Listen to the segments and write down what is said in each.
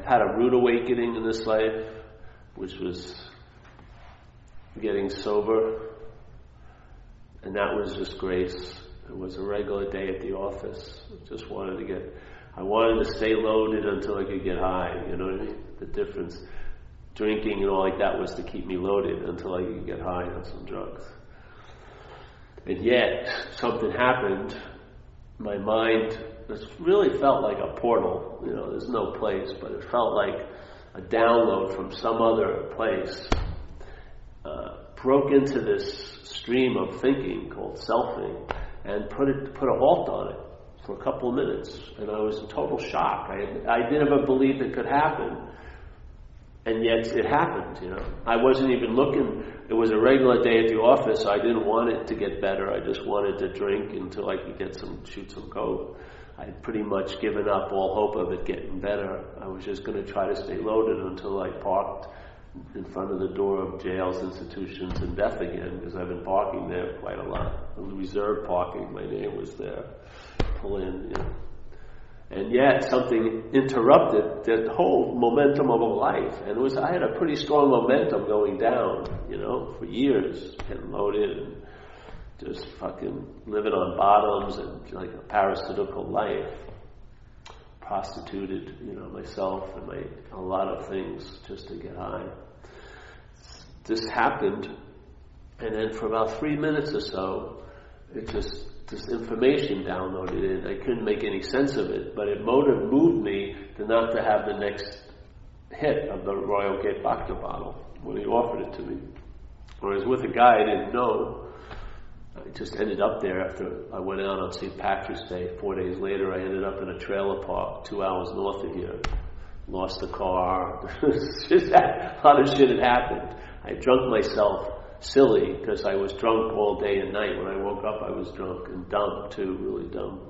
had a rude awakening in this life, which was getting sober, and that was just grace. It was a regular day at the office. I wanted to stay loaded until I could get high, you know what I mean? The difference. Drinking and all like that was to keep me loaded until I could get high on some drugs. And yet, something happened. My mind, it really felt like a portal. You know, there's no place, but it felt like a download from some other place. Broke into this stream of thinking called selfing and put a halt on it for a couple of minutes. And I was in total shock. I never believed it could happen. And yet it happened, you know. I wasn't even looking. It was a regular day at the office. I didn't want it to get better. I just wanted to drink until I could shoot some coke. I'd pretty much given up all hope of it getting better. I was just going to try to stay loaded until I parked in front of the door of jails, institutions, and death again, because I've been parking there quite a lot. It was reserved parking. My name was there. Pull in, you know. And yet something interrupted the whole momentum of a life. And I had a pretty strong momentum going down, you know, for years, getting loaded and just fucking living on bottoms and like a parasitical life. Prostituted, you know, myself and a lot of things just to get high. This happened, and then for about 3 minutes or so, this information downloaded in. I couldn't make any sense of it, but it moved me to not to have the next hit of the Royal Gate vodka bottle when he offered it to me. When I was with a guy I didn't know, I just ended up there after I went out on St. Patrick's Day. 4 days later, I ended up in a trailer park 2 hours north of here. Lost the car. Just a lot of shit had happened. I drunk myself silly because I was drunk all day and night. When I woke up, I was drunk and dumb too, really dumb.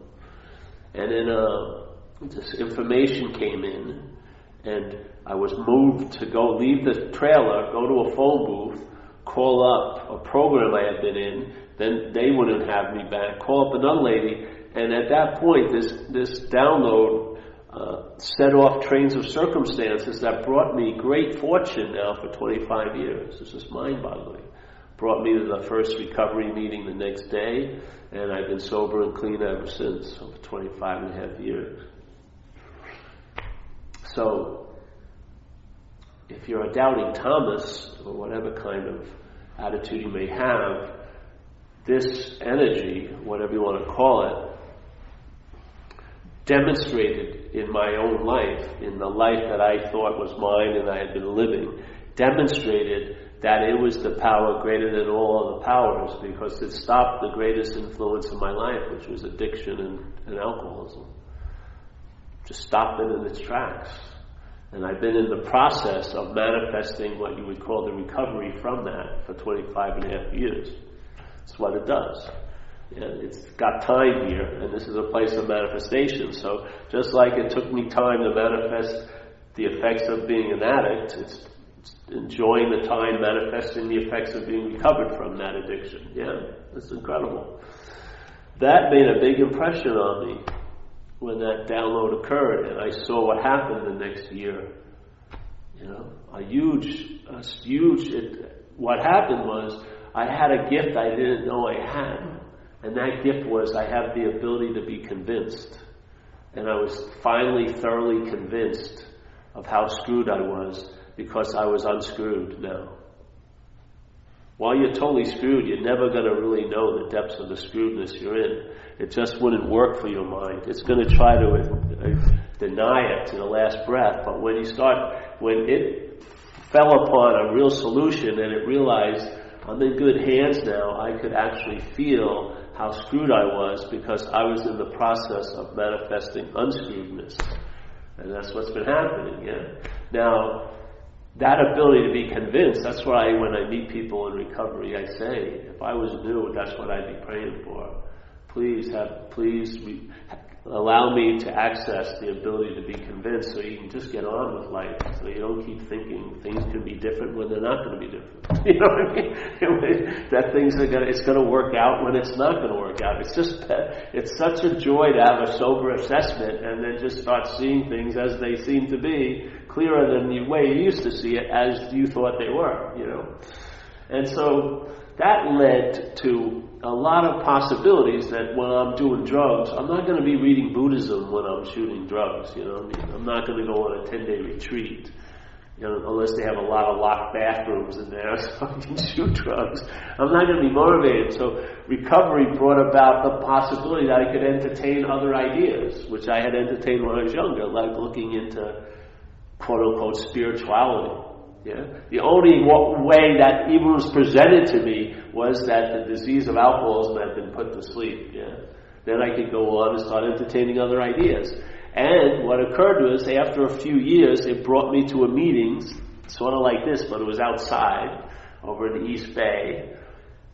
And then this information came in, and I was moved to go leave the trailer, go to a phone booth, call up a program I had been in. Then they wouldn't have me back. Call up another lady, and at that point, this download set off trains of circumstances that brought me great fortune now for 25 years. It's just mind-boggling. Brought me to the first recovery meeting the next day, and I've been sober and clean ever since, over 25 and a half years. So, if you're a doubting Thomas, or whatever kind of attitude you may have, this energy, whatever you want to call it, demonstrated in my own life, in the life that I thought was mine and I had been living, demonstrated that it was the power greater than all other powers, because it stopped the greatest influence of my life, which was addiction and alcoholism. Just stopped it in its tracks. And I've been in the process of manifesting what you would call the recovery from that for 25 and a half years. That's what it does. And it's got time here, and this is a place of manifestation. So just like it took me time to manifest the effects of being an addict, it's enjoying the time manifesting the effects of being recovered from that addiction. Yeah, it's incredible. That made a big impression on me when that download occurred, and I saw what happened the next year. You know, what happened was I had a gift I didn't know I had. And that gift was I have the ability to be convinced. And I was finally thoroughly convinced of how screwed I was, because I was unscrewed now. While you're totally screwed, you're never going to really know the depths of the screwedness you're in. It just wouldn't work for your mind. It's going to try to deny it to the last breath. But when it fell upon a real solution and it realized I'm in good hands now, I could actually feel how screwed I was, because I was in the process of manifesting unscrewedness. And that's what's been happening, yeah. Now, that ability to be convinced, that's why when I meet people in recovery, I say, if I was new, that's what I'd be praying for. Please allow me to access the ability to be convinced, so you can just get on with life, so you don't keep thinking things can be different when they're not going to be different. You know what I mean? That it's going to work out when it's not going to work out. It's such a joy to have a sober assessment and then just start seeing things as they seem to be, clearer than the way you used to see it as you thought they were, And so that led to a lot of possibilities that when I'm doing drugs, I'm not going to be reading Buddhism when I'm shooting drugs, I'm not going to go on a 10-day retreat, unless they have a lot of locked bathrooms in there so I can shoot drugs. I'm not going to be motivated. So recovery brought about the possibility that I could entertain other ideas, which I had entertained when I was younger, like looking into quote-unquote spirituality. The only way that even was presented to me was that the disease of alcoholism had been put to sleep. Then I could go on and start entertaining other ideas. And what occurred was, after a few years, it brought me to a meeting, sort of like this, but it was outside, over in the East Bay.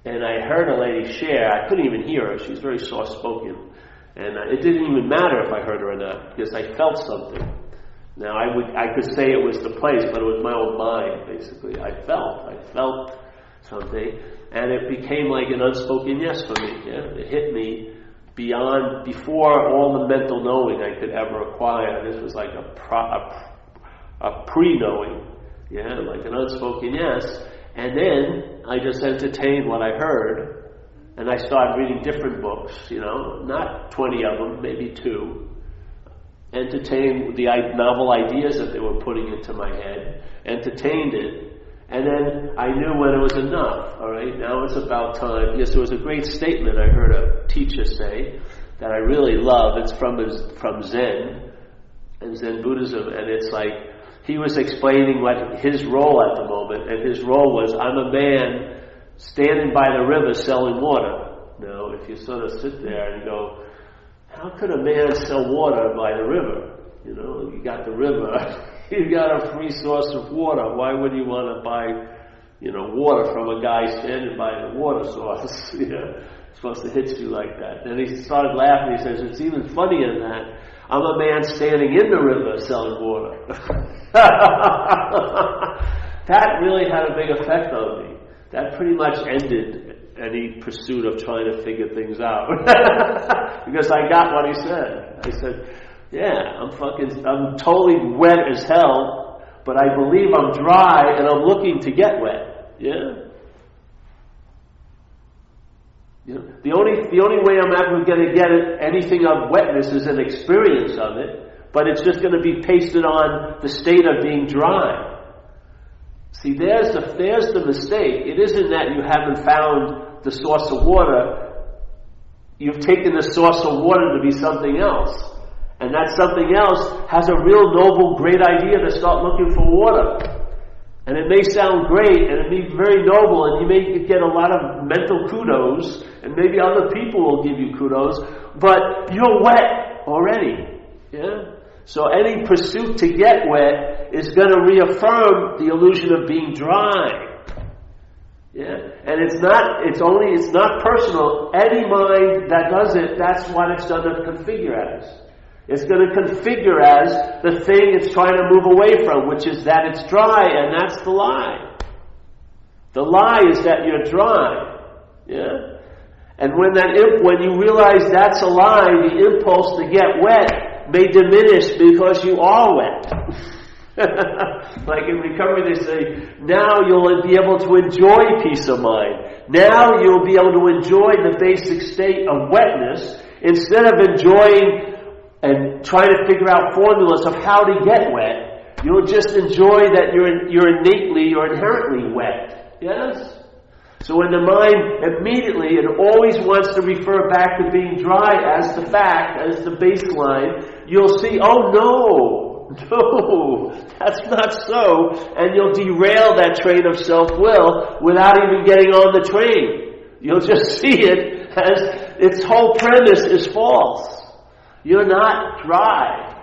And I heard a lady share. I couldn't even hear her. She's very soft-spoken. And it didn't even matter if I heard her or not, because I felt something. Now, I could say it was the place, but it was my own mind, basically. I felt something, and it became like an unspoken yes for me. It hit me before all the mental knowing I could ever acquire. This was like a pre-knowing, like an unspoken yes. And then I just entertained what I heard, and I started reading different books, not 20 of them, maybe 2. Entertained the novel ideas that they were putting into my head, entertained it, and then I knew when it was enough. All right, now it's about time. Yes, there was a great statement I heard a teacher say that I really love. It's from Zen and Zen Buddhism, and it's like he was explaining what his role at the moment, and his role was, I'm a man standing by the river selling water. Now, if you sort of sit there and go, how could a man sell water by the river? You got the river, you got a free source of water. Why would you want to buy, water from a guy standing by the water source? It's supposed to hit you like that. Then he started laughing. He says, it's even funnier than that. I'm a man standing in the river selling water. That really had a big effect on me. That pretty much ended any pursuit of trying to figure things out. Because I got what he said. I said, I'm totally wet as hell, but I believe I'm dry and I'm looking to get wet. The only way I'm ever going to get anything of wetness is an experience of it, but it's just going to be pasted on the state of being dry. See, there's the mistake. It isn't that you haven't found the source of water. You've taken the source of water to be something else. And that something else has a real noble, great idea to start looking for water. And it may sound great, and it may be very noble, and you may get a lot of mental kudos, and maybe other people will give you kudos, but you're wet already. So any pursuit to get wet is going to reaffirm the illusion of being dry. And it's not personal. Any mind that does it, that's what it's going to configure as. It's going to configure as the thing it's trying to move away from, which is that it's dry, and that's the lie. The lie is that you're dry. And when you realize that's a lie, the impulse to get wet may diminish because you are wet. Like in recovery, they say, now you'll be able to enjoy peace of mind. Now you'll be able to enjoy the basic state of wetness instead of enjoying and trying to figure out formulas of how to get wet. You'll just enjoy that you're inherently wet. Yes? So when the mind immediately and always wants to refer back to being dry as the fact, as the baseline, you'll see, oh no, that's not so. And you'll derail that train of self-will without even getting on the train. You'll just see it as its whole premise is false. You're not dry.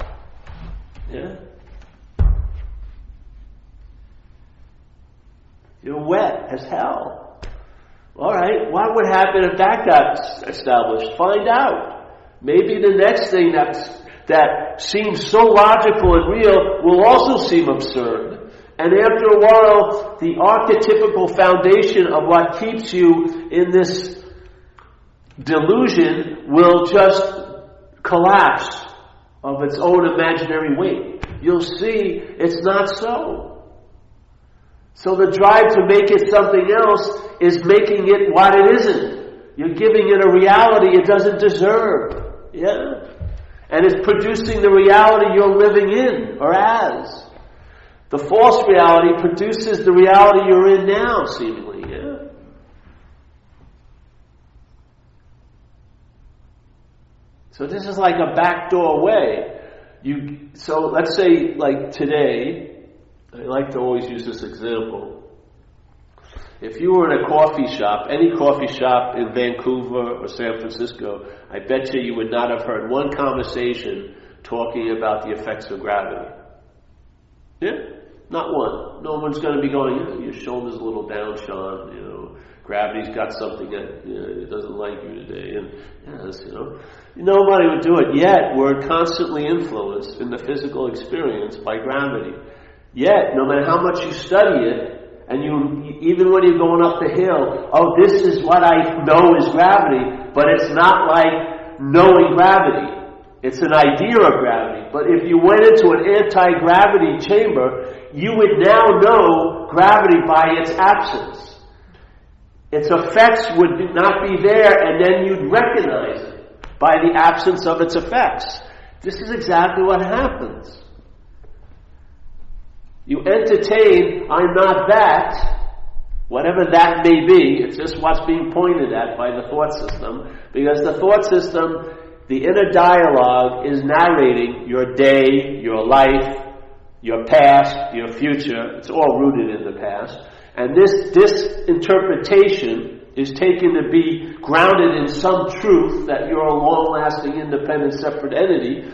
You're wet as hell. All right, what would happen if that got established? Find out. Maybe the next thing that seems so logical and real will also seem absurd. And after a while, the archetypical foundation of what keeps you in this delusion will just collapse of its own imaginary weight. you'll see it's not so. So the drive to make it something else is making it what it isn't. You're giving it a reality it doesn't deserve. Yeah? And it's producing the reality you're living in or as. The false reality produces the reality you're in now, seemingly. Yeah? So this is like a backdoor way. So let's say, like today, I like to always use this example. If you were in a coffee shop, any coffee shop in Vancouver or San Francisco, I bet you would not have heard one conversation talking about the effects of gravity. Yeah? Not one. No one's going to be going, your shoulder's a little down, Sean, gravity's got something that it doesn't like you today. And yes, nobody would do it. Yet, we're constantly influenced in the physical experience by gravity. Yet, no matter how much you study it, and even when you're going up the hill, this is what I know is gravity, but it's not like knowing gravity. It's an idea of gravity. But if you went into an anti-gravity chamber, you would now know gravity by its absence. Its effects would not be there, and then you'd recognize it by the absence of its effects. This is exactly what happens. You entertain, I'm not that, whatever that may be. It's just what's being pointed at by the thought system. Because the thought system, the inner dialogue, is narrating your day, your life, your past, your future. It's all rooted in the past. And this interpretation is taken to be grounded in some truth that you're a long-lasting, independent, separate entity.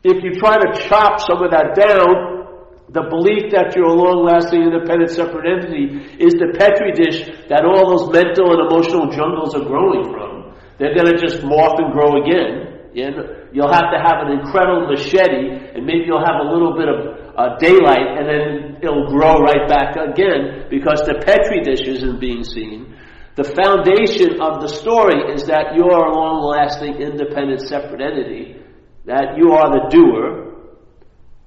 If you try to chop some of that down, the belief that you're a long-lasting, independent, separate entity is the petri dish that all those mental and emotional jungles are growing from. They're going to just morph and grow again. You'll have to have an incredible machete, and maybe you'll have a little bit of daylight, and then it'll grow right back again, because the petri dish isn't being seen. The foundation of the story is that you're a long-lasting, independent, separate entity, that you are the doer.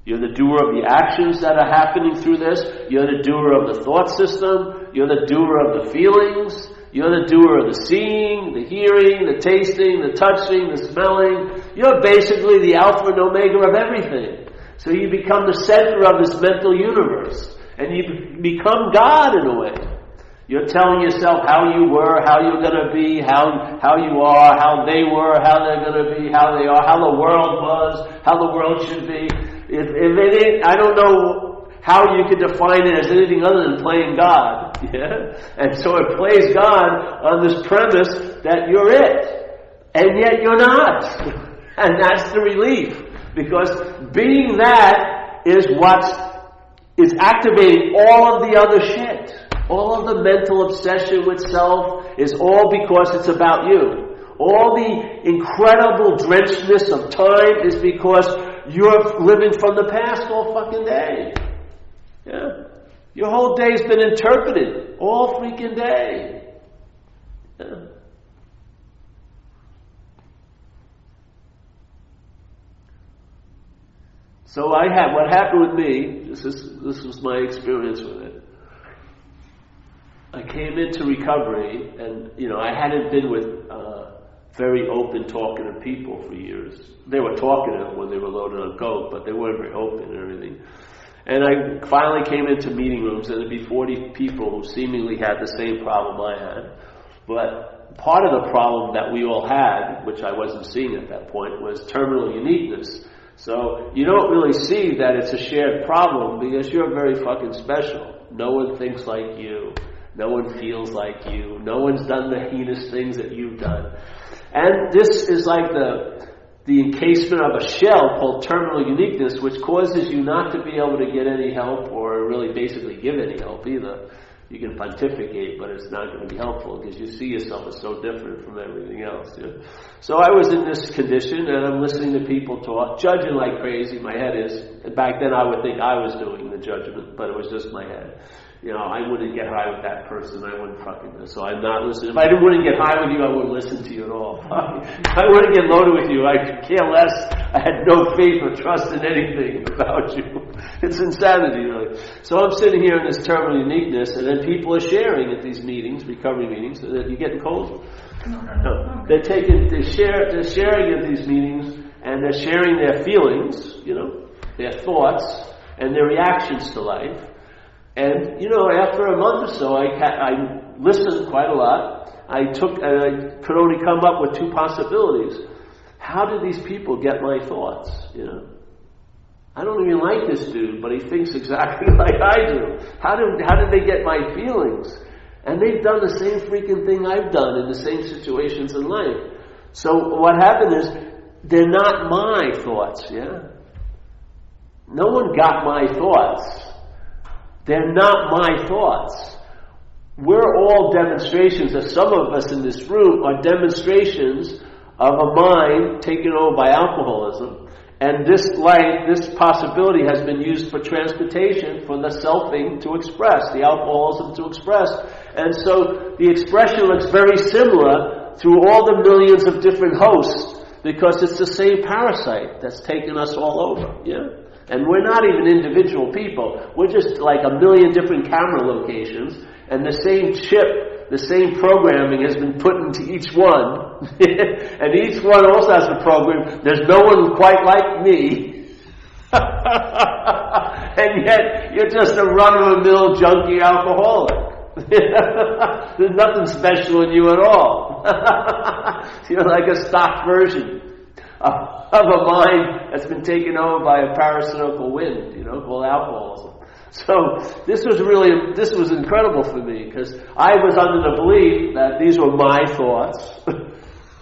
You're the doer of the actions that are happening through this. You're the doer of the thought system. You're the doer of the feelings. You're the doer of the seeing, the hearing, the tasting, the touching, the smelling. You're basically the alpha and omega of everything. So you become the center of this mental universe. And you become God in a way. You're telling yourself how you were, how you're going to be, how you are, how they were, how they're going to be, how they are, how the world was, how the world should be. If it ain't, I don't know how you could define it as anything other than playing God. Yeah? And so it plays God on this premise that you're it. And yet you're not. And that's the relief. Because being that is what is activating all of the other shit. All of the mental obsession with self is all because it's about you. All the incredible drenchedness of time is because you're living from the past all fucking day. Yeah? Your whole day's been interpreted all freaking day. Yeah? So what happened with me, this was my experience with it. I came into recovery, and I hadn't been with very open, talkative people for years. They were talkative when they were loaded on coke, but they weren't very open and everything. And I finally came into meeting rooms, and there'd be 40 people who seemingly had the same problem I had. But part of the problem that we all had, which I wasn't seeing at that point, was terminal uniqueness. So you don't really see that it's a shared problem because you're very fucking special. No one thinks like you. No one feels like you. No one's done the heinous things that you've done. And this is like the encasement of a shell called terminal uniqueness, which causes you not to be able to get any help or really basically give any help either. You can pontificate, but it's not going to be helpful because you see yourself as so different from everything else. Yeah? So I was in this condition, and I'm listening to people talk, judging like crazy. My head is. And back then I would think I was doing the judgment, but it was just my head. I wouldn't get high with that person. I wouldn't fucking. So I'm not listening. If I wouldn't get high with you, I wouldn't listen to you at all. I wouldn't get loaded with you. I could care less. I had no faith or trust in anything about you. It's insanity, really. So I'm sitting here in this terminal uniqueness, and then people are sharing at these meetings, recovery meetings. So that you're getting cold. No. They're sharing at these meetings, and they're sharing their feelings, their thoughts, and their reactions to life. And, after a month or so, I listened quite a lot. I could only come up with two possibilities. How did these people get my thoughts, I don't even like this dude, but he thinks exactly like I do. How did they get my feelings? And they've done the same freaking thing I've done in the same situations in life. So what happened is, they're not my thoughts, No one got my thoughts. They're not my thoughts. We're all demonstrations, or some of us in this room are demonstrations of a mind taken over by alcoholism. And this light, this possibility has been used for transportation, for the selfing to express, the alcoholism to express. And so the expression looks very similar through all the millions of different hosts, because it's the same parasite that's taken us all over, And we're not even individual people. We're just like a million different camera locations, and the same chip, the same programming has been put into each one. And each one also has a program. There's no one quite like me. And yet, you're just a run-of-the-mill junkie alcoholic. There's nothing special in you at all. You're like a stock version of a mind that's been taken over by a parasitical wind, called alcoholism. So this was incredible for me, because I was under the belief that these were my thoughts.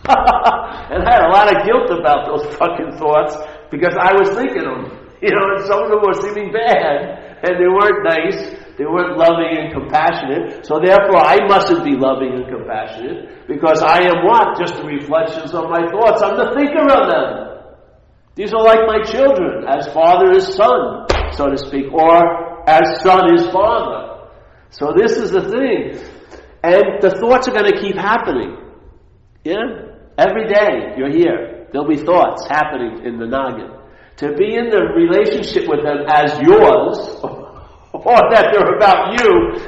And I had a lot of guilt about those fucking thoughts, because I was thinking them, and some of them were seeming bad, and they weren't nice, they weren't loving and compassionate, so therefore I mustn't be loving and compassionate, because I am what? Just the reflections of my thoughts. I'm the thinker of them. These are like my children, as father is son, so to speak, or as son is father. So this is the thing. And the thoughts are going to keep happening. Every day you're here, there'll be thoughts happening in the noggin. To be in the relationship with them as yours, or that they're about you,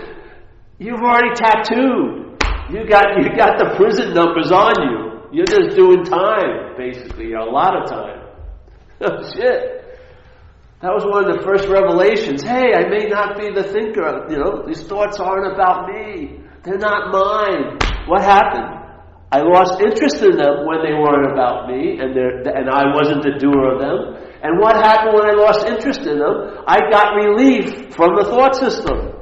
you've already tattooed. You got the prison numbers on you. You're just doing time, basically, a lot of time. Oh, shit. That was one of the first revelations. Hey, I may not be the thinker. These thoughts aren't about me. They're not mine. What happened? I lost interest in them when they weren't about me, and I wasn't the doer of them. And what happened when I lost interest in them? I got relief from the thought system.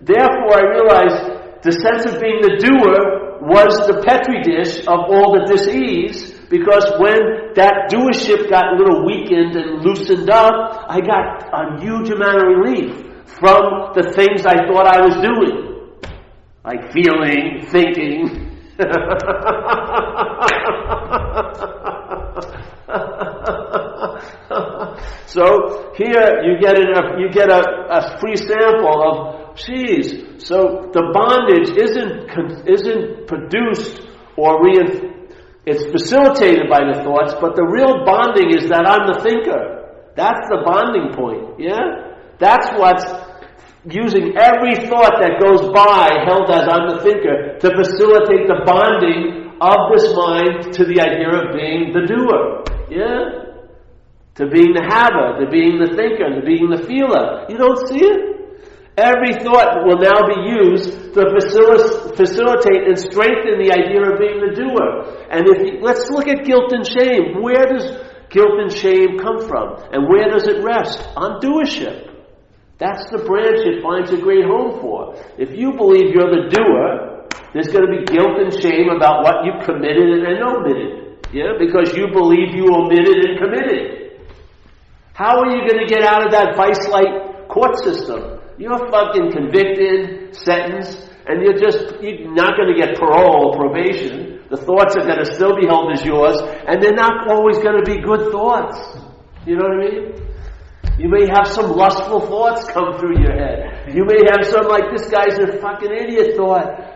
Therefore, I realized the sense of being the doer was the petri dish of all the dis-ease, because when that doership got a little weakened and loosened up, I got a huge amount of relief from the things I thought I was doing. Like feeling, thinking. So here you get a free sample of, geez. So the bondage isn't produced or it's facilitated by the thoughts, but the real bonding is that I'm the thinker. That's the bonding point. That's what's using every thought that goes by, held as I'm the thinker, to facilitate the bonding of this mind to the idea of being the doer. To being the haver, to being the thinker, to being the feeler. You don't see it? Every thought will now be used to facilitate and strengthen the idea of being the doer. And let's look at guilt and shame. Where does guilt and shame come from? And where does it rest? On doership. That's the branch it finds a great home for. If you believe you're the doer, there's going to be guilt and shame about what you committed and omitted. Because you believe you omitted and committed. How are you going to get out of that vice-like court system? You're fucking convicted, sentenced, and you're not going to get parole or probation. The thoughts are going to still be held as yours, and they're not always going to be good thoughts. You know what I mean? You may have some lustful thoughts come through your head. You may have some like, this guy's a fucking idiot thought.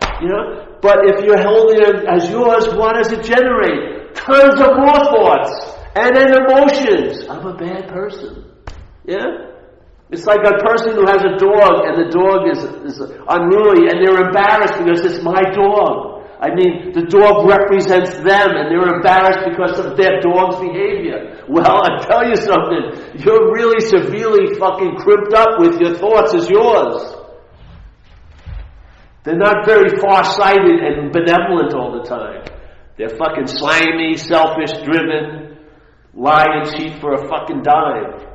But if you're holding it as yours, what does it generate? Tons of more thoughts. And then emotions. I'm a bad person. Yeah? It's like a person who has a dog and the dog is unruly and they're embarrassed because it's my dog. I mean, the dog represents them and they're embarrassed because of their dog's behavior. Well, I tell you something, you're really severely fucking crimped up with your thoughts as yours. They're not very far-sighted and benevolent all the time. They're fucking slimy, selfish, driven, lie and cheat for a fucking dime.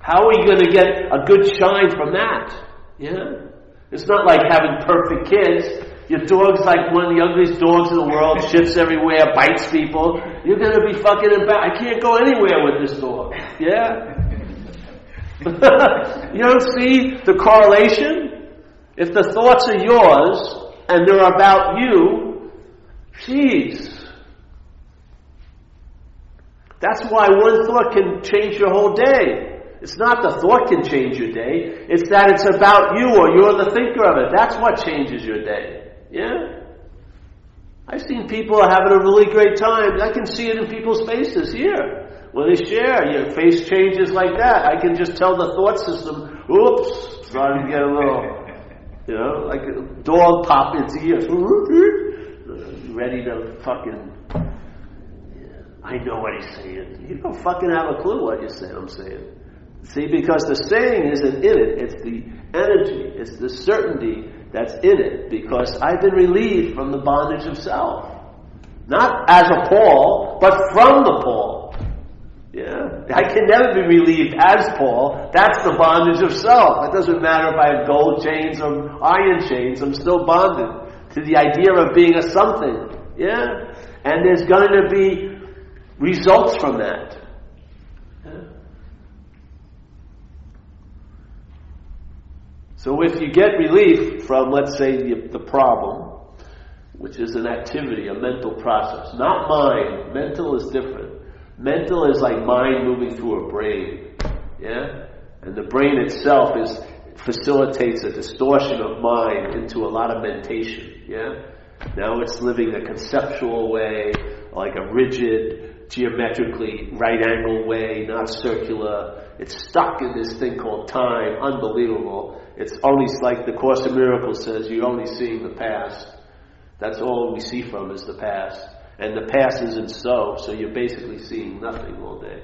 How are you going to get a good shine from that? Yeah? It's not like having perfect kids. Your dog's like one of the ugliest dogs in the world, shits everywhere, bites people. You're going to be fucking embarrassed. I can't go anywhere with this dog. Yeah? You don't see the correlation? If the thoughts are yours and they're about you, jeez. That's why one thought can change your whole day. It's not the thought can change your day. It's that it's about you or you're the thinker of it. That's what changes your day. Yeah? I've seen people having a really great time. I can see it in people's faces here. When they share, your face changes like that. I can just tell the thought system, oops, starting to get a little, like a dog pop into ears. Ready to fucking, I know what he's saying. You don't fucking have a clue what I'm saying. See, because the saying isn't in it. It's the energy. It's the certainty that's in it. Because I've been relieved from the bondage of self. Not as a Paul, but from the Paul. Yeah? I can never be relieved as Paul. That's the bondage of self. It doesn't matter if I have gold chains or iron chains. I'm still bonded to the idea of being a something. Yeah? And there's going to be results from that. So if you get relief from, let's say, the problem, which is an activity, a mental process, not mind. Mental is different. Mental is like mind moving through a brain, yeah? And the brain itself facilitates a distortion of mind into a lot of mentation, yeah? Now it's living a conceptual way, like a rigid, geometrically right-angled way, not circular. It's stuck in this thing called time, unbelievable. It's only like the Course in Miracles says, you're only seeing the past. That's all we see from is the past. And the past isn't so you're basically seeing nothing all day.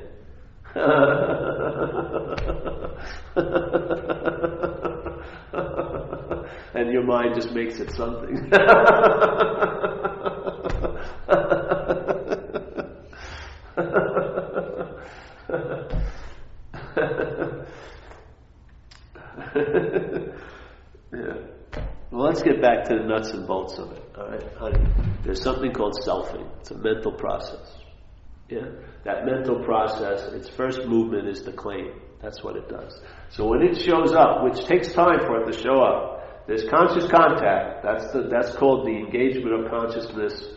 And your mind just makes it something. Yeah. Well, let's get back to the nuts and bolts of it. All right, honey. There's something called selfing. It's a mental process. Yeah. That mental process, its first movement is the claim. That's what it does. So when it shows up, which takes time for it to show up, there's conscious contact. That's called the engagement of consciousness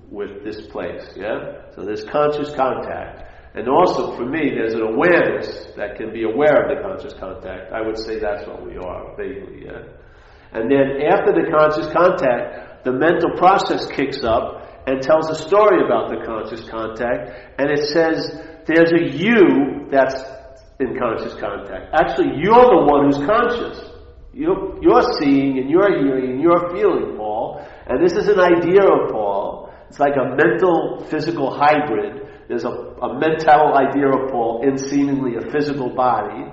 with this place. Yeah. So there's conscious contact. And also, for me, there's an awareness that can be aware of the conscious contact. I would say that's what we are, vaguely, yeah? And then after the conscious contact, the mental process kicks up and tells a story about the conscious contact, and it says there's a you that's in conscious contact. Actually, you're the one who's conscious. You're seeing and you're hearing and you're feeling, Paul. And this is an idea of Paul. It's like a mental, physical hybrid. There's a mental idea of Paul in seemingly a physical body.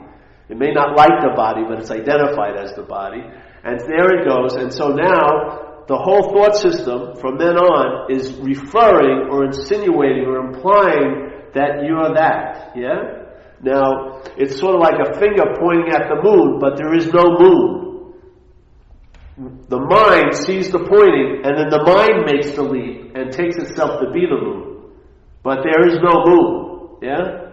It may not like the body, but it's identified as the body. And there it goes. And so now, the whole thought system from then on is referring or insinuating or implying that you're that. Yeah? Now, it's sort of like a finger pointing at the moon, but there is no moon. The mind sees the pointing, and then the mind makes the leap and takes itself to be the moon. But there is no moon. Yeah?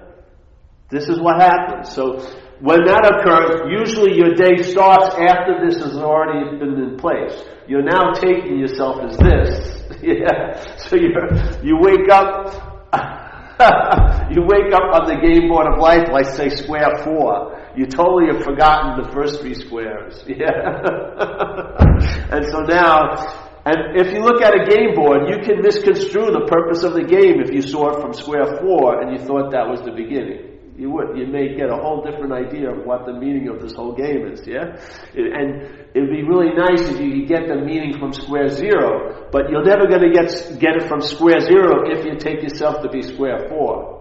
This is what happens. So when that occurs, usually your day starts after this has already been in place. You're now taking yourself as this. Yeah. So you wake up You wake up on the game board of life, like say square 4. You totally have forgotten the first 3 squares. Yeah. And so now, and if you look at a game board, you can misconstrue the purpose of the game if you saw it from square 4 and you thought that was the beginning. You may get a whole different idea of what the meaning of this whole game is, yeah? And it'd be really nice if you could get the meaning from square 0, but you're never going to get it from square 0 if you take yourself to be square 4.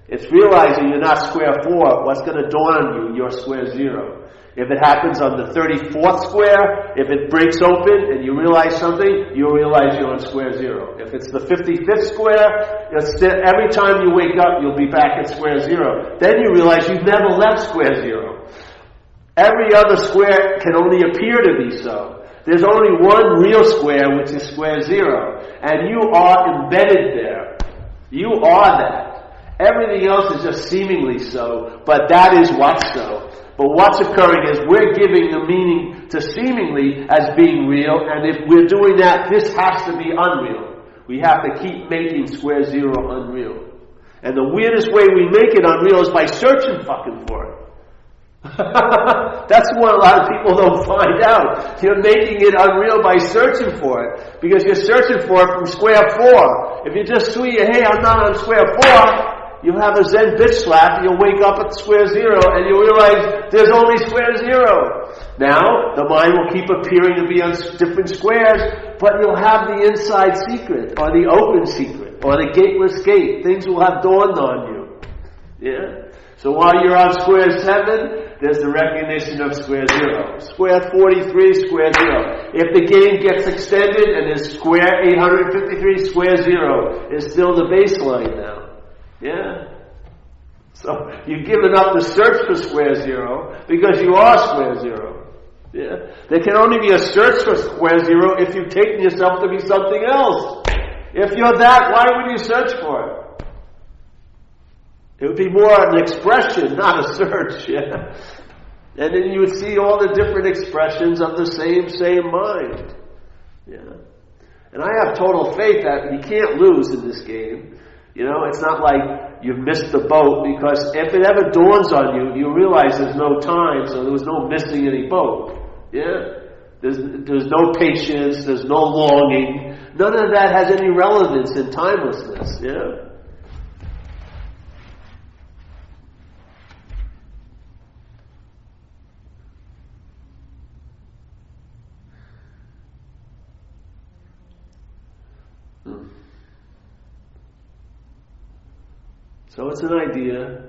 It's realizing you're not square 4, what's going to dawn on you, you're square 0. If it happens on the 34th square, if it breaks open and you realize something, you'll realize you're on square 0. If it's the 55th square, every time you wake up, you'll be back at square 0. Then you realize you've never left square 0. Every other square can only appear to be so. There's only one real square, which is square 0. And you are embedded there. You are that. Everything else is just seemingly so, but that is what's so. But what's occurring is we're giving the meaning to seemingly as being real, and if we're doing that, this has to be unreal. We have to keep making square 0 unreal. And the weirdest way we make it unreal is by searching fucking for it. That's what a lot of people don't find out. You're making it unreal by searching for it. Because you're searching for it from square 4. If you just sweet, hey, I'm not on square 4, you'll have a Zen bitch slap, you'll wake up at square 0, and you'll realize there's only square 0. Now, the mind will keep appearing to be on different squares, but you'll have the inside secret, or the open secret, or the gateless gate. Things will have dawned on you. Yeah? So while you're on square 7, there's the recognition of square 0. Square 43, square 0. If the game gets extended and there's square 853, square 0 is still the baseline now. Yeah. So you've given up the search for square 0 because you are square 0. Yeah. There can only be a search for square 0 if you've taken yourself to be something else. If you're that, why would you search for it? It would be more an expression, not a search. Yeah. And then you would see all the different expressions of the same mind. Yeah. And I have total faith that you can't lose in this game. You know, it's not like you've missed the boat, because if it ever dawns on you, you realize there's no time, so there was no missing any boat. Yeah? There's no patience, there's no longing. None of that has any relevance in timelessness. Yeah? So it's an idea,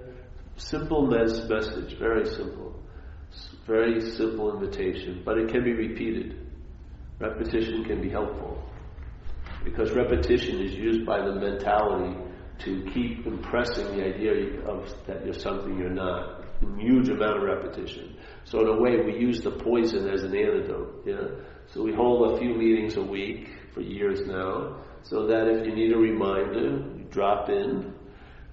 simple message, very simple invitation, but it can be repeated. Repetition can be helpful, because repetition is used by the mentality to keep impressing the idea of that you're something you're not. A huge amount of repetition. So in a way, we use the poison as an antidote. Yeah. So we hold a few meetings a week for years now, so that if you need a reminder, you drop in.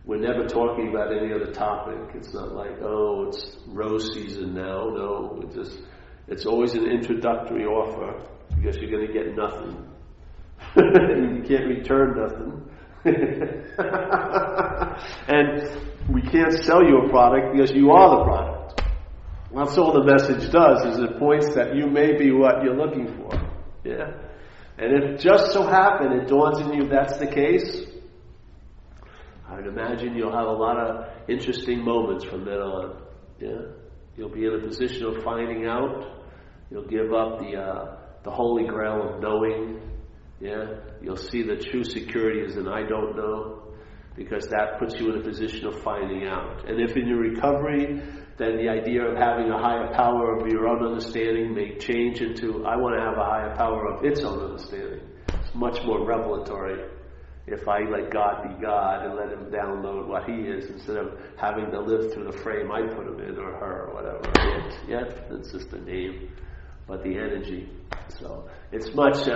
We're never talking about any other topic. It's not like, oh, it's rose season now. No, it's always an introductory offer, because you're going to get nothing. You can't return nothing. And we can't sell you a product because you are the product. That's all the message does, is it points that you may be what you're looking for. Yeah. And if just so happen it dawns on you that's the case, I would imagine you'll have a lot of interesting moments from then on. Yeah, you'll be in a position of finding out. You'll give up the holy grail of knowing. Yeah, you'll see the true security is an I don't know, because that puts you in a position of finding out. And if in your recovery, then the idea of having a higher power of your own understanding may change into I want to have a higher power of its own understanding. It's much more revelatory. If I let God be God and let Him download what He is, instead of having to live through the frame I put Him in, or her, or whatever. Yeah, it's just a name, but the energy. So it's much,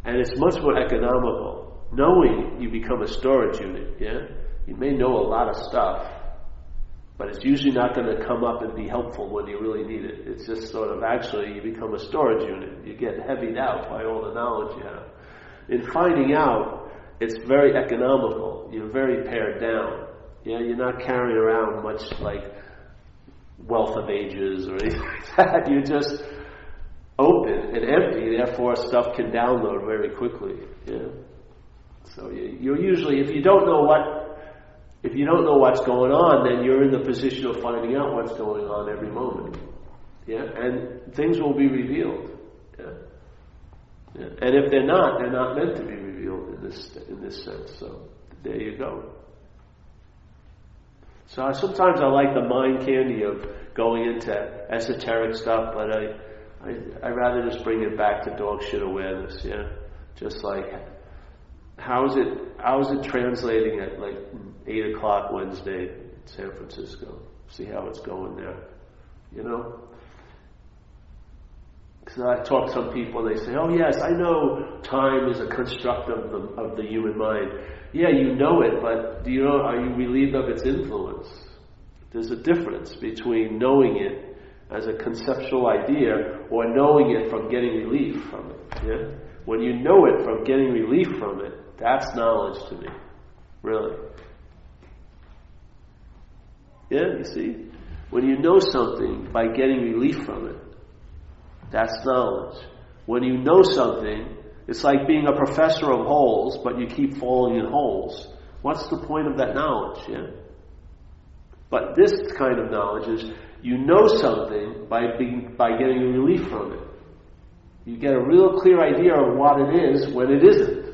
and it's much more economical. Knowing, you become a storage unit. Yeah, you may know a lot of stuff, but it's usually not going to come up and be helpful when you really need it. It's just sort of, actually, you become a storage unit. You get heavied out by all the knowledge you have. In finding out, it's very economical. You're very pared down. Yeah, you're not carrying around much like wealth of ages or anything like that. You're just open and empty, therefore stuff can download very quickly. Yeah. So you're usually, if you don't know what's going on, then you're in the position of finding out what's going on every moment. Yeah, and things will be revealed. Yeah. Yeah. And if they're not meant to be revealed in this sense. So there you go. So sometimes I like the mind candy of going into esoteric stuff, but I rather just bring it back to dog shit awareness. Yeah, just like how is it translating at like 8 o'clock Wednesday in San Francisco? See how it's going there, you know. Because I talk to some people and they say, oh yes, I know time is a construct of the human mind. Yeah, you know it, but do you know, are you relieved of its influence? There's a difference between knowing it as a conceptual idea or knowing it from getting relief from it. Yeah? When you know it from getting relief from it, that's knowledge to me. Really. Yeah, you see? When you know something by getting relief from it, that's knowledge. When you know something, it's like being a professor of holes, but you keep falling in holes. What's the point of that knowledge? Yeah. But this kind of knowledge is you know something by getting relief from it. You get a real clear idea of what it is when it isn't.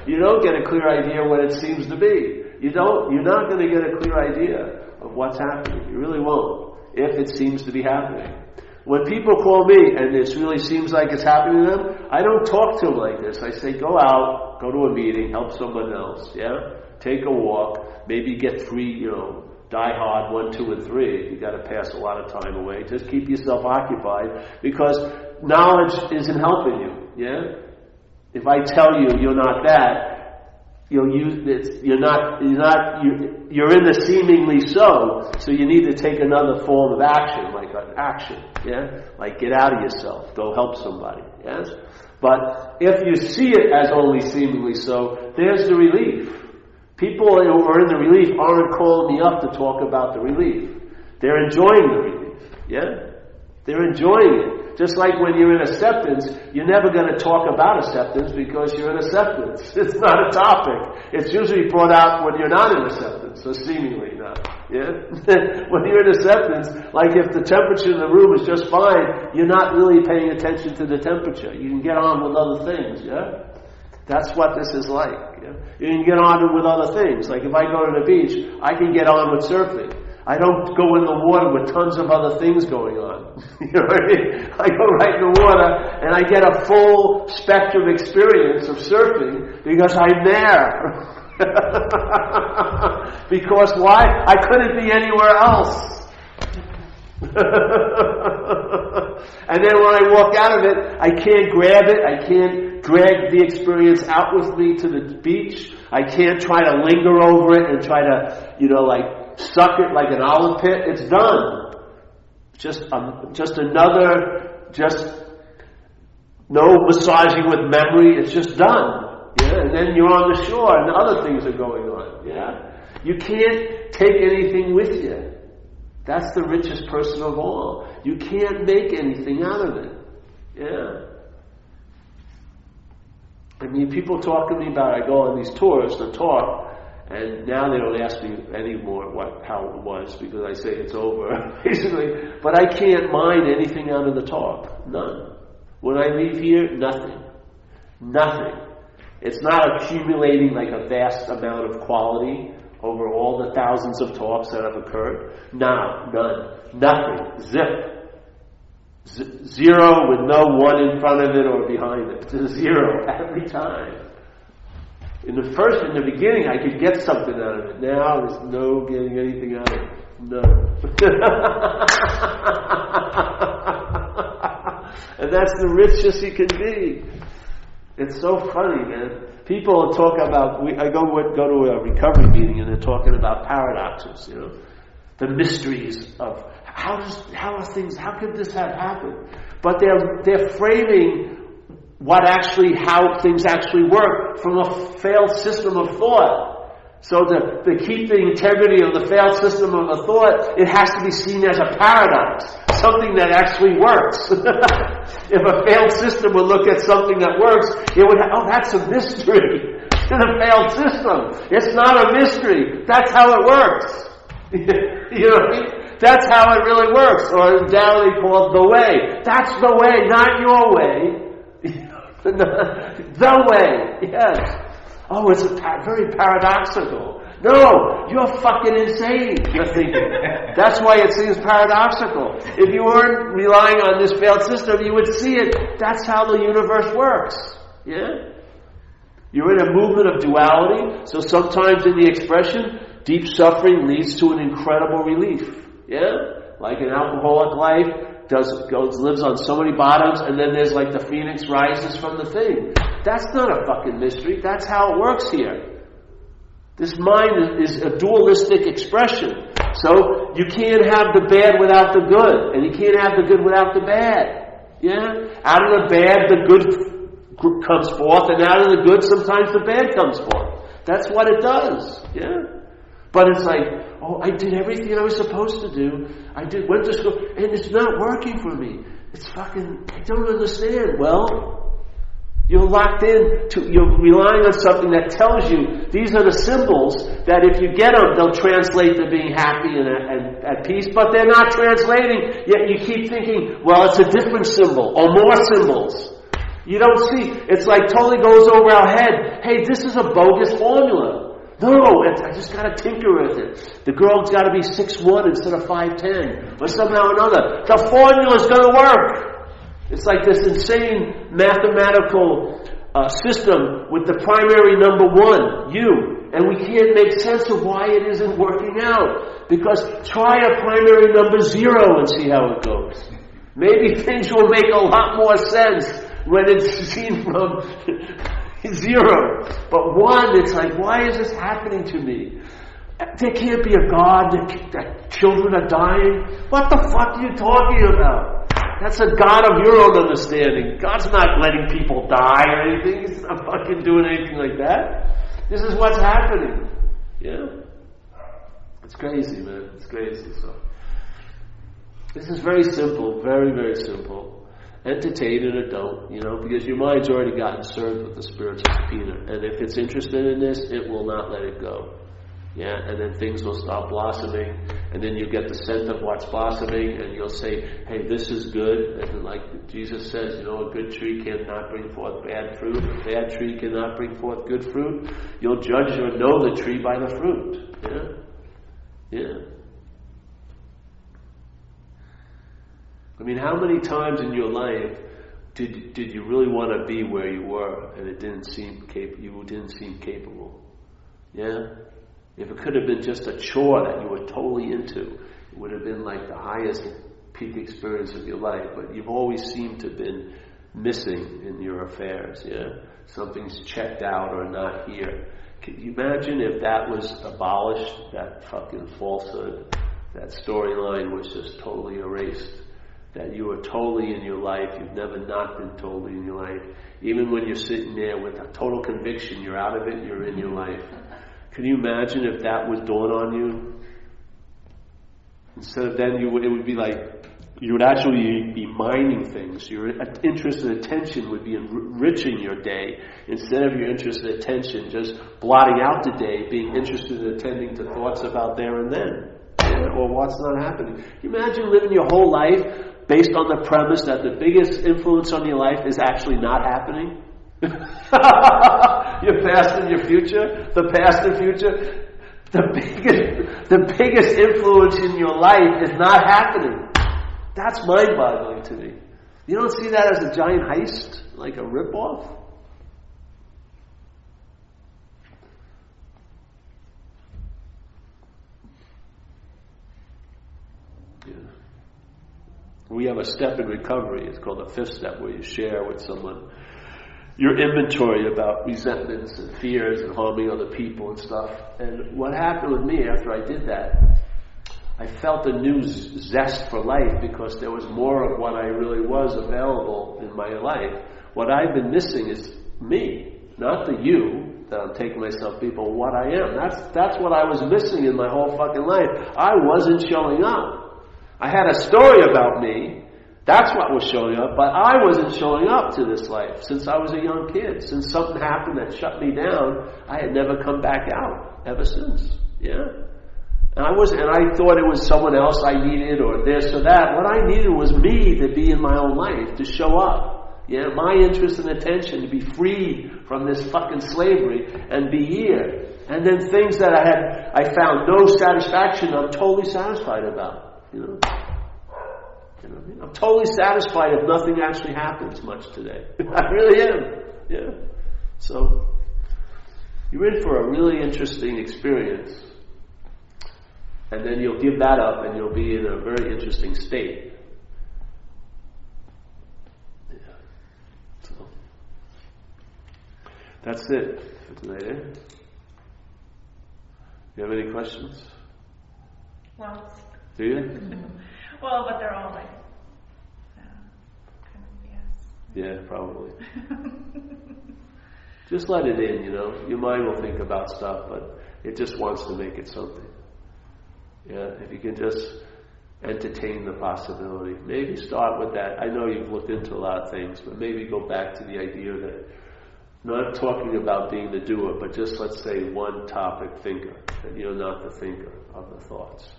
You don't get a clear idea what it seems to be. You're not going to get a clear idea of what's happening. You really won't, if it seems to be happening. When people call me and it really seems like it's happening to them, I don't talk to them like this. I say, go out, go to a meeting, help someone else, yeah? Take a walk, maybe get 3, Die Hard 1, 2, and 3. You got to pass a lot of time away. Just keep yourself occupied because knowledge isn't helping you, yeah? If I tell you you're not that, you're in the seemingly so you need to take another form of action, like an action, yeah? Like get out of yourself, go help somebody, yes? But if you see it as only seemingly so, there's the relief. People who are in the relief aren't calling me up to talk about the relief. They're enjoying the relief, yeah? They're enjoying it. Just like when you're in acceptance, you're never going to talk about acceptance because you're in acceptance. It's not a topic. It's usually brought out when you're not in acceptance, or seemingly not. Yeah? When you're in acceptance, like if the temperature in the room is just fine, you're not really paying attention to the temperature. You can get on with other things, yeah? That's what this is like. Yeah? You can get on with other things. Like if I go to the beach, I can get on with surfing. I don't go in the water with tons of other things going on. You know what I mean? I go right in the water and I get a full spectrum experience of surfing because I'm there. Because why? I couldn't be anywhere else. And then when I walk out of it, I can't grab it. I can't drag the experience out with me to the beach. I can't try to linger over it and try to, suck it like an olive pit. It's done. Just no massaging with memory. It's just done. Yeah, and then you're on the shore and other things are going on. Yeah, you can't take anything with you. That's the richest person of all. You can't make anything out of it. Yeah. I mean, people talk to me about, I go on these tours to talk, and now they don't ask me anymore how it was because I say it's over, basically. But I can't mind anything out of the talk. None. When I leave here, nothing. Nothing. It's not accumulating like a vast amount of quality over all the thousands of talks that have occurred. No, none. Nothing. Zip. Zero with no 1 in front of it or behind it. Just 0 every time. In the beginning, I could get something out of it. Now, there's no getting anything out of it. No. And that's the richest you can be. It's so funny, man. People talk about, I go to a recovery meeting and they're talking about paradoxes, the mysteries of how could this have happened? But they're framing how things actually work from a failed system of thought. So to keep the integrity of the failed system of a thought, it has to be seen as a paradox, something that actually works. If a failed system would look at something that works, it would that's a mystery to the failed system. It's not a mystery. That's how it works. You know what I mean? That's how it really works. Or in Tao they call it the way. That's the way, not your way. The way, yes. Oh, it's very paradoxical. No, you're fucking insane, you're thinking. That's why it seems paradoxical. If you weren't relying on this failed system, you would see it. That's how the universe works. Yeah? You're in a movement of duality, so sometimes in the expression, deep suffering leads to an incredible relief. Yeah? Like an alcoholic life, lives on so many bottoms, and then there's like the phoenix rises from the thing. That's not a fucking mystery. That's how it works here. This mind is a dualistic expression. So you can't have the bad without the good, and you can't have the good without the bad. Yeah? Out of the bad, the good comes forth, and out of the good, sometimes the bad comes forth. That's what it does. Yeah? But it's like, oh, I did everything I was supposed to do. Went to school, and it's not working for me. It's fucking, I don't understand. Well, you're locked in you're relying on something that tells you these are the symbols that if you get them, they'll translate to being happy and at peace, but they're not translating. Yet you keep thinking, well, it's a different symbol or more symbols. You don't see. It's like totally goes over our head. Hey, this is a bogus formula. No, I just got to tinker with it. The girl's got to be 6'1" instead of 5'10", or somehow or another. The formula's going to work. It's like this insane mathematical system with the primary number 1, you. And we can't make sense of why it isn't working out. Because try a primary number 0 and see how it goes. Maybe things will make a lot more sense when it's seen from 0. But 1, it's like, why is this happening to me? There can't be a God that children are dying. What the fuck are you talking about? That's a God of your own understanding. God's not letting people die or anything. He's not fucking doing anything like that. This is what's happening. Yeah? It's crazy, man. It's crazy. So, this is very simple. Very, very simple. Entertain it or don't, because your mind's already gotten served with the spiritual subpoena. And if it's interested in this, it will not let it go. Yeah, and then things will start blossoming, and then you get the scent of what's blossoming, and you'll say, hey, this is good. And like Jesus says, a good tree cannot bring forth bad fruit, a bad tree cannot bring forth good fruit. You'll judge or know the tree by the fruit. Yeah? Yeah. I mean, how many times in your life did you really want to be where you were, and you didn't seem capable? Yeah? If it could have been just a chore that you were totally into, it would have been like the highest peak experience of your life. But you've always seemed to have been missing in your affairs, yeah? Something's checked out or not here. Can you imagine if that was abolished, that fucking falsehood, that storyline was just totally erased? That you were totally in your life, you've never not been totally in your life. Even when you're sitting there with a total conviction, you're out of it, you're in your life. Can you imagine if that would dawn on you? Instead of then, it would be like, you would actually be mining things. Your interest and attention would be enriching your day. Instead of your interest and attention just blotting out the day, being interested in attending to thoughts about there and then. Or what's not happening. Can you imagine living your whole life based on the premise that the biggest influence on your life is actually not happening? Your past and your future, the past and future, the biggest influence in your life is not happening. That's mind-boggling to me. You don't see that as a giant heist, like a rip-off? Yeah. We have a step in recovery. It's called the 5th step, where you share with someone your inventory about resentments and fears and harming other people and stuff. And what happened with me after I did that, I felt a new zest for life because there was more of what I really was available in my life what I've been missing is me, not the you that I'm taking myself be, but what I am. That's what I was missing in my whole fucking life. I wasn't showing up. I had a story about me. That's what was showing up, but I wasn't showing up to this life since I was a young kid. Since something happened that shut me down, I had never come back out ever since. Yeah. And I thought it was someone else I needed or this or that. What I needed was me to be in my own life, to show up. Yeah, my interest and attention to be free from this fucking slavery and be here. And then things that I found no satisfaction, I'm totally satisfied about. You know what I mean? I'm totally satisfied if nothing actually happens much today. I really am. Yeah. So, you're in for a really interesting experience. And then you'll give that up and you'll be in a very interesting state. Yeah. So, that's it for today. Eh? You have any questions? Well, do you? Well, but they're all like, kind of yes. Yeah, probably. Just let it in, Your mind will think about stuff, but it just wants to make it something. Yeah, if you can just entertain the possibility. Maybe start with that. I know you've looked into a lot of things, but maybe go back to the idea that not talking about being the doer, but just let's say one topic thinker, that you're not the thinker of the thoughts.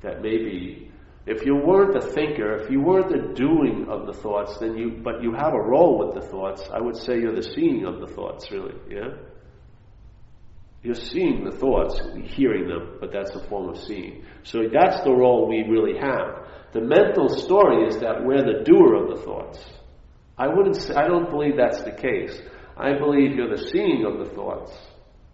That maybe if you weren't the thinker, if you weren't the doing of the thoughts, but you have a role with the thoughts, I would say you're the seeing of the thoughts, really, yeah? You're seeing the thoughts, hearing them, but that's a form of seeing. So that's the role we really have. The mental story is that we're the doer of the thoughts. I don't believe that's the case. I believe you're the seeing of the thoughts.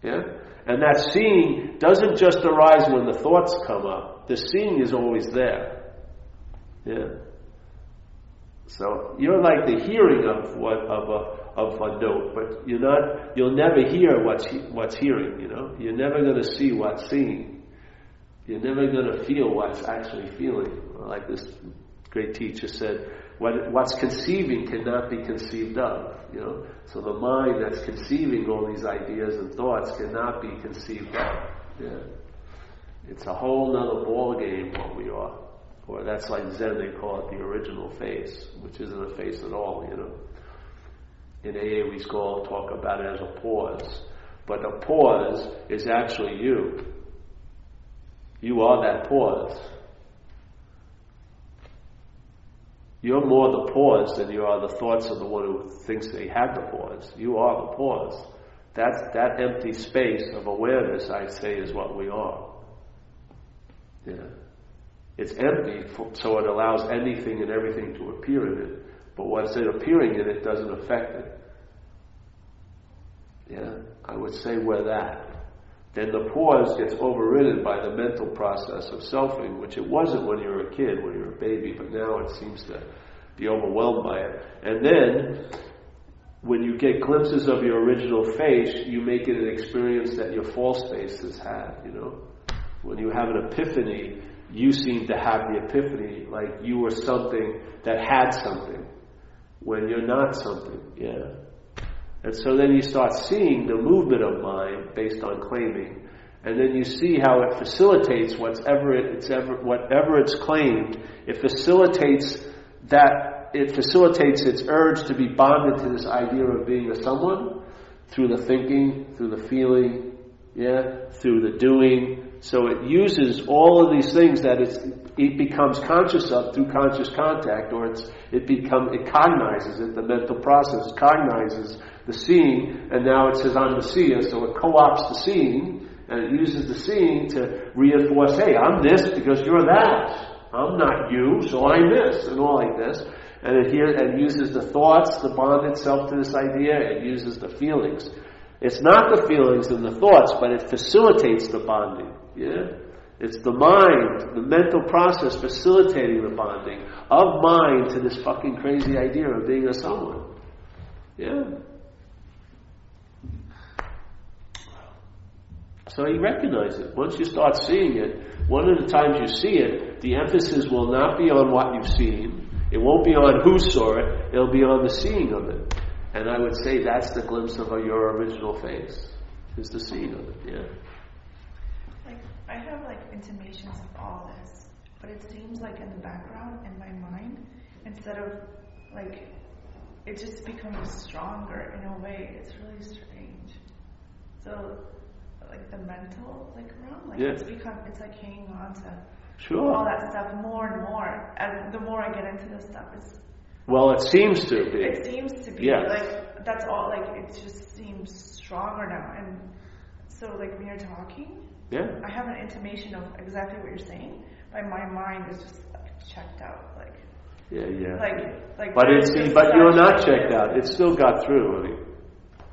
Yeah? And that seeing doesn't just arise when the thoughts come up. The seeing is always there. Yeah. So you're like the hearing of a note, but you'll never hear what's hearing, You're never going to see what's seeing. You're never going to feel what's actually feeling. Like this great teacher said, what's conceiving cannot be conceived of, So the mind that's conceiving all these ideas and thoughts cannot be conceived of. Yeah. It's a whole nother ball game what we are. Or that's like Zen, they call it the original face, which isn't a face at all, In AA we talk about it as a pause. But a pause is actually you. You are that pause. You're more the pause than you are the thoughts of the one who thinks they had the pause. You are the pause. That empty space of awareness, I say, is what we are. Yeah. It's empty, so it allows anything and everything to appear in it. But what's appearing in it doesn't affect it. Yeah, I would say we're that. Then the pause gets overridden by the mental process of selfing, which it wasn't when you were a kid, when you were a baby, but now it seems to be overwhelmed by it. And then, when you get glimpses of your original face, you make it an experience that your false face has had, When you have an epiphany, you seem to have the epiphany like you were something that had something, when you're not something, yeah. And so then you start seeing the movement of mind based on claiming, and then you see how it facilitates whatever it's claimed. It facilitates its urge to be bonded to this idea of being a someone through the thinking, through the feeling, yeah, through the doing. So it uses all of these things that it becomes conscious of through conscious contact, or it cognizes it, the mental process cognizes the seeing, and now it says I'm the seer, so it co-opts the seeing, and it uses the seeing to reinforce, hey, I'm this because you're that. I'm not you, so I'm this, and all like this. And it uses the thoughts to bond itself to this idea, it uses the feelings. It's not the feelings and the thoughts, but it facilitates the bonding. Yeah? It's the mind, the mental process facilitating the bonding of mind to this fucking crazy idea of being a someone. Yeah? So you recognize it. Once you start seeing it, one of the times you see it, the emphasis will not be on what you've seen. It won't be on who saw it. It'll be on the seeing of it. And I would say that's the glimpse of your original face, is the scene of it, yeah. Like, I have like intimations of all this, but it seems like in the background, in my mind, instead of like, it just becomes stronger in a way. It's really strange. So, like the mental like realm, like it's like hanging on to all that stuff more and more. As the more I get into this stuff, well, it seems to be. It seems to be. Yes. Like, that's all, like, it just seems stronger now. And so, like, when you're talking, I have an intimation of exactly what you're saying, but my mind is just, like, checked out. Like, Like, but you're not checked out. It still got through. I mean,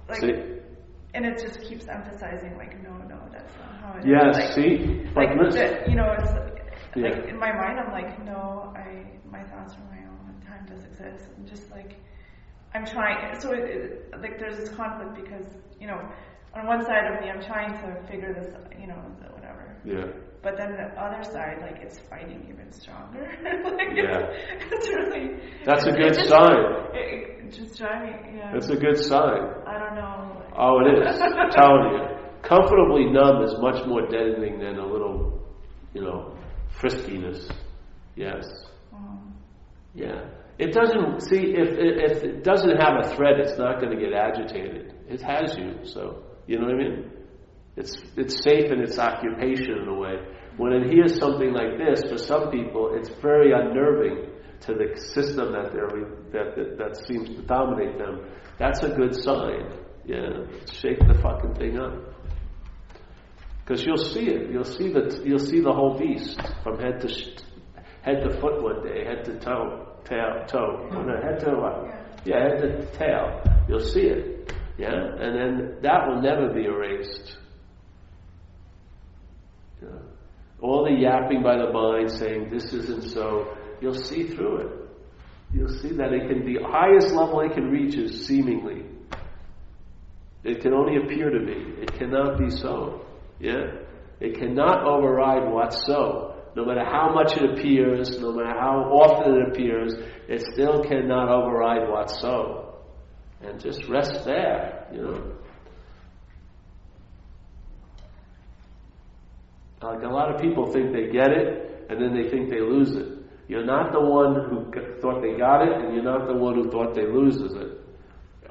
like, see? And it just keeps emphasizing, like, no, that's not how it is. Yes, like, see? Like, it's, like, in my mind, I'm like, no, my thoughts are my own. Time does exist. I'm just like, I'm trying. So like, there's this conflict because on one side of me, I'm trying to figure this, whatever. Yeah. But then the other side, like, it's fighting even stronger. It's really. That's a good sign. It's just driving. Yeah. That's a good sign. I don't know. Oh, it is. I'm telling you, comfortably numb is much more deadening than a little, friskiness. Yes. Yeah. It doesn't, see, if it doesn't have a threat, it's not going to get agitated. It has you, so, you know what I mean? It's safe in its occupation in a way. When it hears something like this, for some people, it's very unnerving to the system that seems to dominate them. That's a good sign. Yeah, shake the fucking thing up. Because you'll see it. You'll see the whole beast from head to foot one day, head to toe. Head to tail. You'll see it. Yeah? And then that will never be erased. Yeah. All the yapping by the mind saying this isn't so, you'll see through it. You'll see that it can be, highest level it can reach is seemingly. It can only appear to be. It cannot be so. Yeah? It cannot override what's so. No matter how much it appears, no matter how often it appears, it still cannot override what's so. And just rest there, Like a lot of people think they get it, and then they think they lose it. You're not the one who thought they got it, and you're not the one who thought they loses it.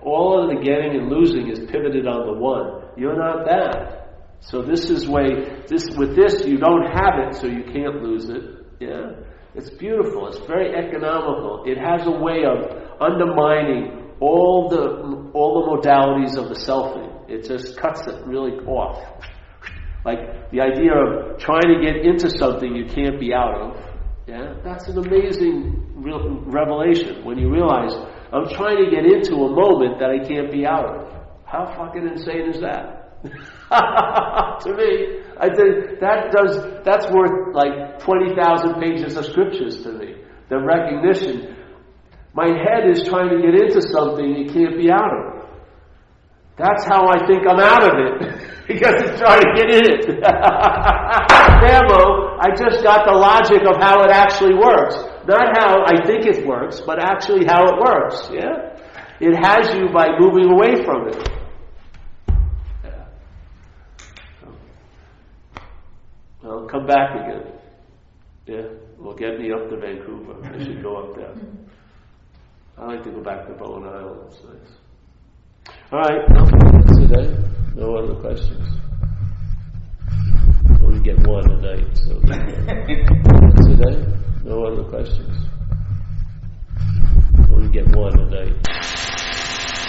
All of the getting and losing is pivoted on the one. You're not that. So with this you don't have it, so you can't lose it. Yeah, it's beautiful. It's very economical. It has a way of undermining all the modalities of the selfing. It just cuts it really off. Like the idea of trying to get into something you can't be out of. Yeah, that's an amazing revelation when you realize I'm trying to get into a moment that I can't be out of. How fucking insane is that? To me, I think that's worth like 20,000 pages of scriptures to me. The recognition, my head is trying to get into something it can't be out of. That's how I think I'm out of it, because it's trying to get in it. Demo, I just got the logic of how it actually works. Not how I think it works, but actually how it works. Yeah, it has you by moving away from it. Well, come back again. Yeah, well, get me up to Vancouver. I should go up there. I like to go back to Bowen Island. It's nice. All right, today, no other questions. Only get one a night. So today, no other questions. Only get one a night.